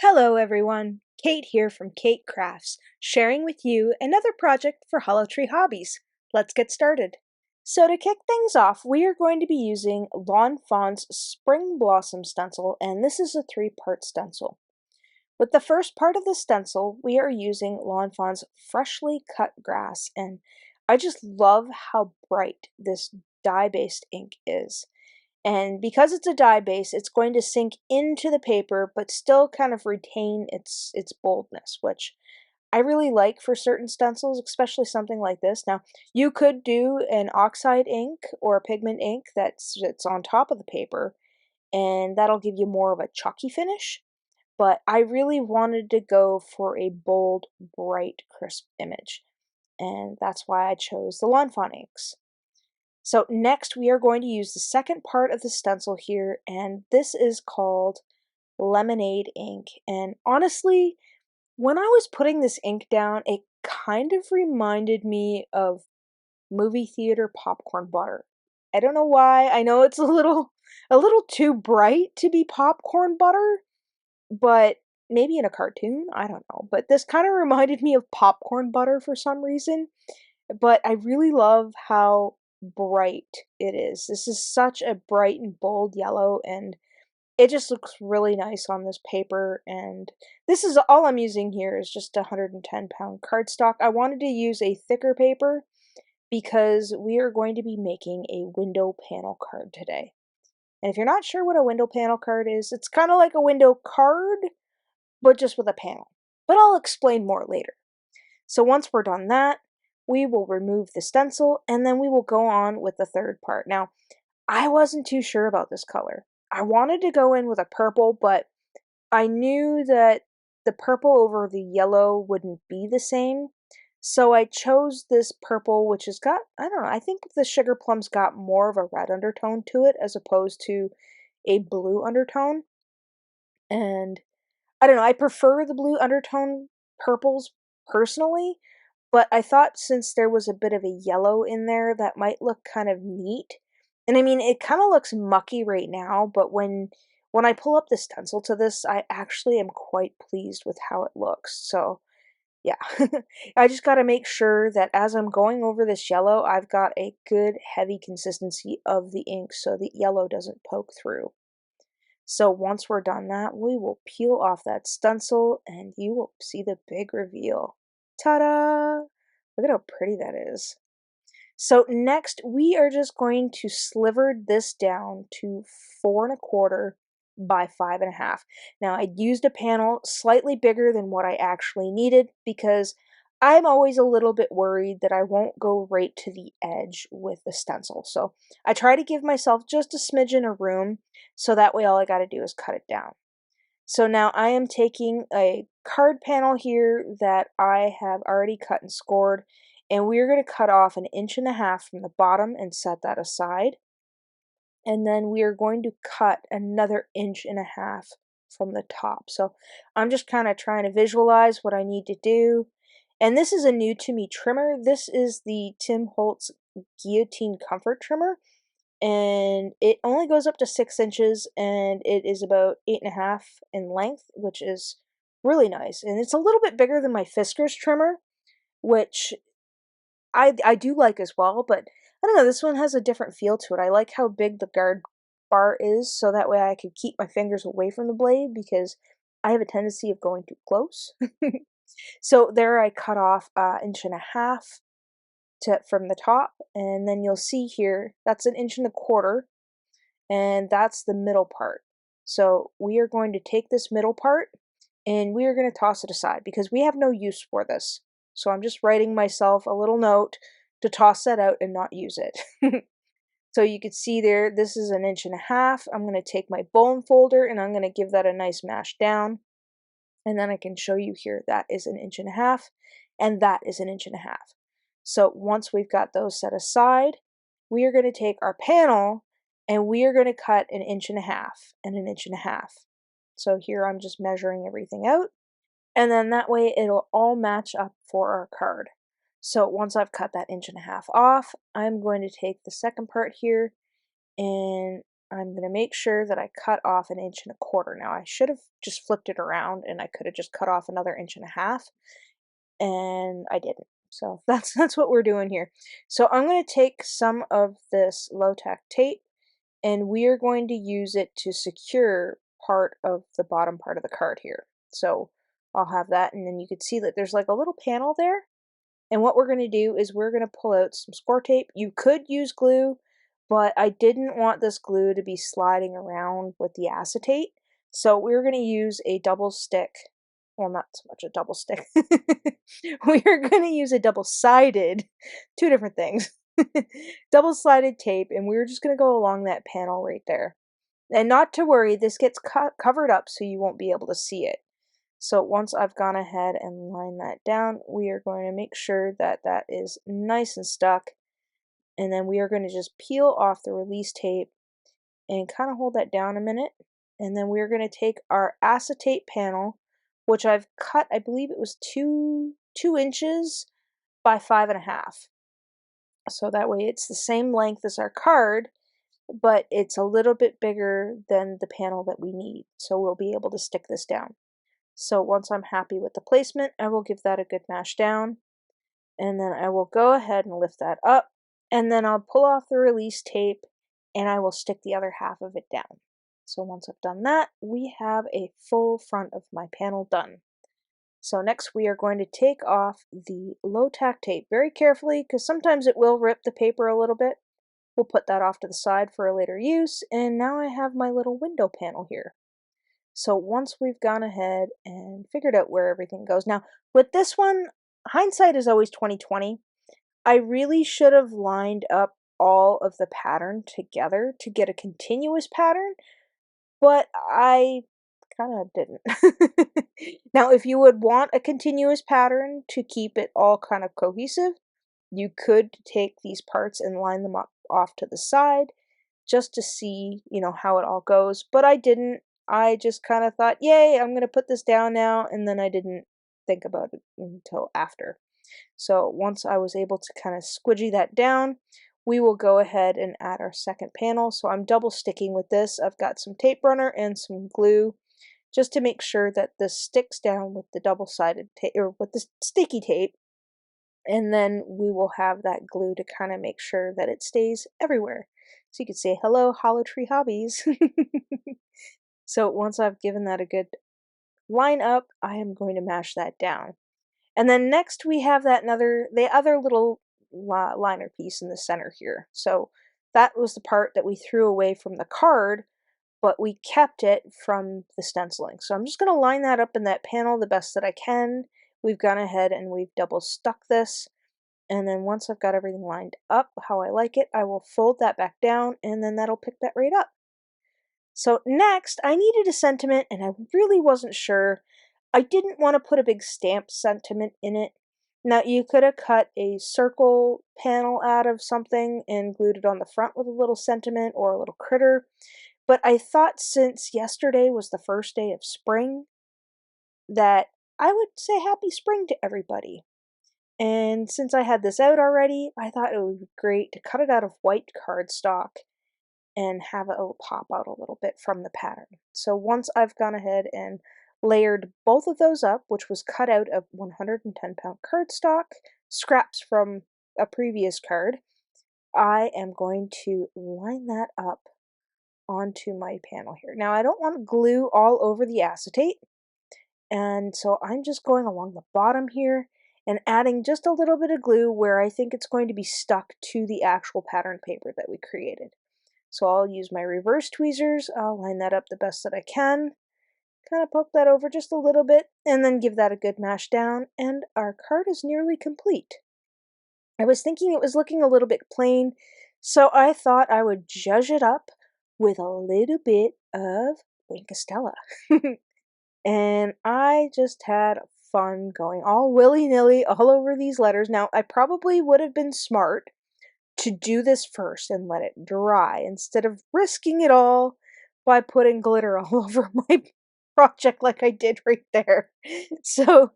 Hello everyone, Kate here from Keight Krafts, sharing with you another project for Hollow Tree Hobbies. Let's get started. So to kick things off, we are going to be using Fawn's Spring Blossom stencil, and this is a 3-part stencil. With the first part of the stencil, we are using Fawn's freshly cut grass, and I just love how bright this dye-based ink is. And because it's a dye base, it's going to sink into the paper, but still kind of retain its boldness, which I really like for certain stencils, especially something like this. Now, you could do an oxide ink or a pigment ink that's on top of the paper, and that'll give you more of a chalky finish. But I really wanted to go for a bold, bright, crisp image, and that's why I chose the Lawn Fawn inks. So next we are going to use the second part of the stencil here, and this is called Lemonade ink. And honestly, when I was putting this ink down, it kind of reminded me of movie theater popcorn butter. I don't know why. I know it's a little too bright to be popcorn butter, but maybe in a cartoon, I don't know. But this kind of reminded me of popcorn butter for some reason. But I really love how bright it is. This is such a bright and bold yellow, and it just looks really nice on this paper. And this is all I'm using here is just 110-pound cardstock. I wanted to use a thicker paper because we are going to be making a window panel card today. And if you're not sure what a window panel card is, it's kind of like a window card, but just with a panel. But I'll explain more later. So once we're done that, we will remove the stencil, and then we will go on with the third part. Now, I wasn't too sure about this color. I wanted to go in with a purple, but I knew that the purple over the yellow wouldn't be the same. So I chose this purple, which has got, I don't know, I think the Sugarplum's got more of a red undertone to it as opposed to a blue undertone. And I don't know, I prefer the blue undertone purples personally, but I thought since there was a bit of a yellow in there, that might look kind of neat. And I mean, it kind of looks mucky right now, but when I pull up the stencil to this, I actually am quite pleased with how it looks. So, yeah. I just got to make sure that as I'm going over this yellow, I've got a good heavy consistency of the ink so the yellow doesn't poke through. So once we're done that, we will peel off that stencil and you will see the big reveal. Ta-da! Look at how pretty that is. So next, we are just going to sliver this down to 4¼ by 5½. Now, I used a panel slightly bigger than what I actually needed because I'm always a little bit worried that I won't go right to the edge with the stencil. So I try to give myself just a smidgen of room so that way all I got to do is cut it down. So now I am taking a card panel here that I have already cut and scored, and we're going to cut off 1½ inches from the bottom and set that aside. And then we are going to cut another 1½ inches from the top. So I'm just kind of trying to visualize what I need to do. And this is a new to me trimmer. This is the Tim Holtz Guillotine Comfort Trimmer. And it only goes up to 6 inches, and it is about 8½ in length, which is really nice. And it's a little bit bigger than my Fiskars trimmer, which I do like as well, but I don't know, this one has a different feel to it. I like how big the guard bar is, so that way I can keep my fingers away from the blade, because I have a tendency of going too close. So there I cut off 1½ inch from the top, and then you'll see here, that's 1¼ inch, and that's the middle part. So we are going to take this middle part, and we are going to toss it aside, because we have no use for this. So I'm just writing myself a little note to toss that out and not use it. So you can see there, this is 1½ inch. I'm going to take my bone folder and I'm going to give that a nice mash down. And then I can show you here, that is 1½ inch, and that is 1½ inch. So once we've got those set aside, we are going to take our panel and we are going to cut 1½ inch and 1½ inch. So here I'm just measuring everything out. And then that way it'll all match up for our card. So once I've cut that 1½ inch off, I'm going to take the second part here and I'm going to make sure that I cut off 1.25 inches. Now I should have just flipped it around and I could have just cut off another 1.5 inches, and I didn't. So that's what we're doing here. So I'm going to take some of this low-tack tape and we are going to use it to secure part of the bottom part of the card here. So I'll have that, and then you can see that there's like a little panel there. And what we're going to do is we're going to pull out some score tape. You could use glue, but I didn't want this glue to be sliding around with the acetate. So we're going to use a double stick. Well, not so much a double stick. We're going to use a double-sided, two different things. Double-sided tape, and we're just going to go along that panel right there. And not to worry, this gets covered up so you won't be able to see it. So once I've gone ahead and lined that down, we are going to make sure that that is nice and stuck. And then we are going to just peel off the release tape and kind of hold that down a minute. And then we're going to take our acetate panel, which I've cut, I believe it was 2 inches by 5.5. So that way it's the same length as our card, but it's a little bit bigger than the panel that we need. So we'll be able to stick this down. So once I'm happy with the placement, I will give that a good mash down, and then I will go ahead and lift that up, and then I'll pull off the release tape and I will stick the other half of it down. So once I've done that, we have a full front of my panel done. So next we are going to take off the low tack tape very carefully, because sometimes it will rip the paper a little bit. We'll put that off to the side for a later use, and now I have my little window panel here. So once we've gone ahead and figured out where everything goes. Now, with this one, hindsight is always 20/20. I really should have lined up all of the pattern together to get a continuous pattern, but I kind of didn't. Now, if you would want a continuous pattern to keep it all kind of cohesive, you could take these parts and line them up off to the side just to see, how it all goes, but I didn't. I just kind of thought, yay, I'm going to put this down now, and then I didn't think about it until after. So once I was able to kind of squidgy that down, we will go ahead and add our second panel. So I'm double sticking with this. I've got some tape runner and some glue just to make sure that this sticks down with the double-sided tape, or with the sticky tape, and then we will have that glue to kind of make sure that it stays everywhere. So you could say, hello, Hollow Tree Hobbies. So once I've given that a good line up, I am going to mash that down. And then next we have the other little liner piece in the center here. So that was the part that we threw away from the card, but we kept it from the stenciling. So I'm just going to line that up in that panel the best that I can. We've gone ahead and we've double stuck this. And then once I've got everything lined up how I like it, I will fold that back down, and then that'll pick that right up. So next, I needed a sentiment, and I really wasn't sure. I didn't want to put a big stamp sentiment in it. Now, you could have cut a circle panel out of something and glued it on the front with a little sentiment or a little critter, but I thought since yesterday was the first day of spring, that I would say happy spring to everybody. And since I had this out already, I thought it would be great to cut it out of white cardstock and have it pop out a little bit from the pattern. So once I've gone ahead and layered both of those up, which was cut out of 110-pound cardstock, scraps from a previous card, I am going to line that up onto my panel here. Now I don't want to glue all over the acetate, and so I'm just going along the bottom here and adding just a little bit of glue where I think it's going to be stuck to the actual pattern paper that we created. So I'll use my reverse tweezers, I'll line that up the best that I can, kind of poke that over just a little bit, and then give that a good mash down, and our card is nearly complete. I was thinking it was looking a little bit plain, so I thought I would zhuzh it up with a little bit of Winkostella. And I just had fun going all willy-nilly all over these letters. Now, I probably would have been smart to do this first and let it dry instead of risking it all by putting glitter all over my project like I did right there. So,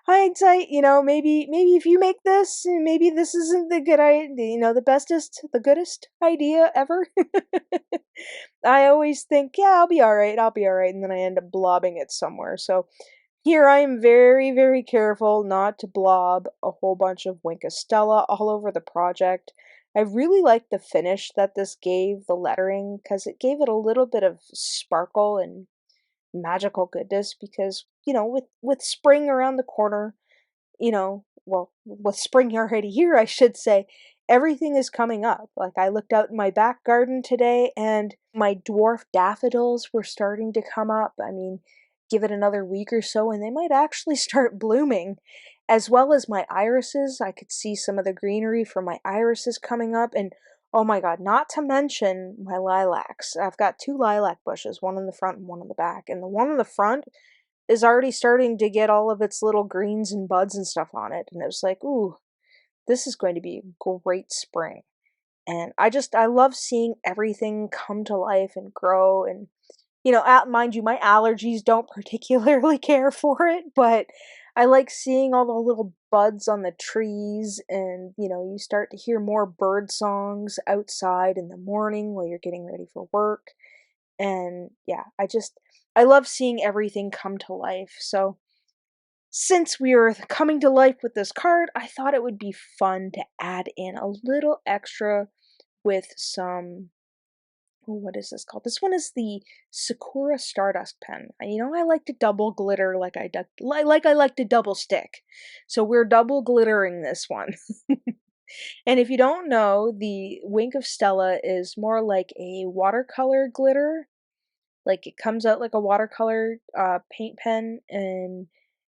hindsight, maybe if you make this, maybe this isn't the good the bestest, the goodest idea ever. I always think, yeah, I'll be all right, and then I end up blobbing it somewhere. So here I am very, very careful not to blob a whole bunch of Stella all over the project. I really like the finish that this gave the lettering because it gave it a little bit of sparkle and magical goodness because, with spring around the corner, well, with spring already here, I should say, everything is coming up. Like, I looked out in my back garden today and my dwarf daffodils were starting to come up. I mean, give it another week or so and they might actually start blooming. As well as my irises, I could see some of the greenery from my irises coming up. And oh my god, not to mention my lilacs. I've got two lilac bushes, one in the front and one in the back. And the one in the front is already starting to get all of its little greens and buds and stuff on it. And it was like, ooh, this is going to be a great spring. And I love seeing everything come to life and grow. And, mind you, my allergies don't particularly care for it, but I like seeing all the little buds on the trees. And, you start to hear more bird songs outside in the morning while you're getting ready for work. And yeah, I love seeing everything come to life. So, since we are coming to life with this card, I thought it would be fun to add in a little extra with some. Oh, what is this called? This one is the Sakura Stardust pen. I like to double glitter like I like to double stick. So we're double glittering this one. And if you don't know, the Wink of Stella is more like a watercolor glitter. Like, it comes out like a watercolor paint pen, and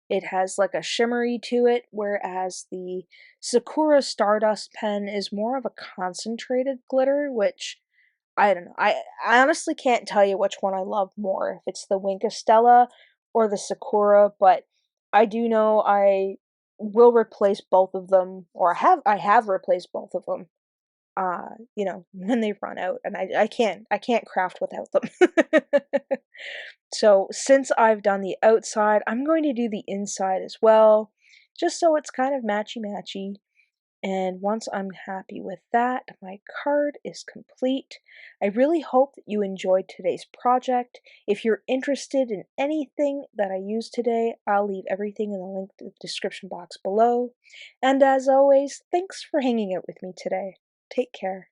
it has like a shimmery to it, whereas the Sakura Stardust pen is more of a concentrated glitter, which I don't know. I honestly can't tell you which one I love more, if it's the Wink of Stella or the Sakura, but I do know I will replace both of them, or I have replaced both of them when they run out, and I can't craft without them. So since I've done the outside, I'm going to do the inside as well, just so it's kind of matchy-matchy. And once I'm happy with that, my card is complete. I really hope that you enjoyed today's project. If you're interested in anything that I used today, I'll leave everything in the link to the description box below. And as always, thanks for hanging out with me today. Take care.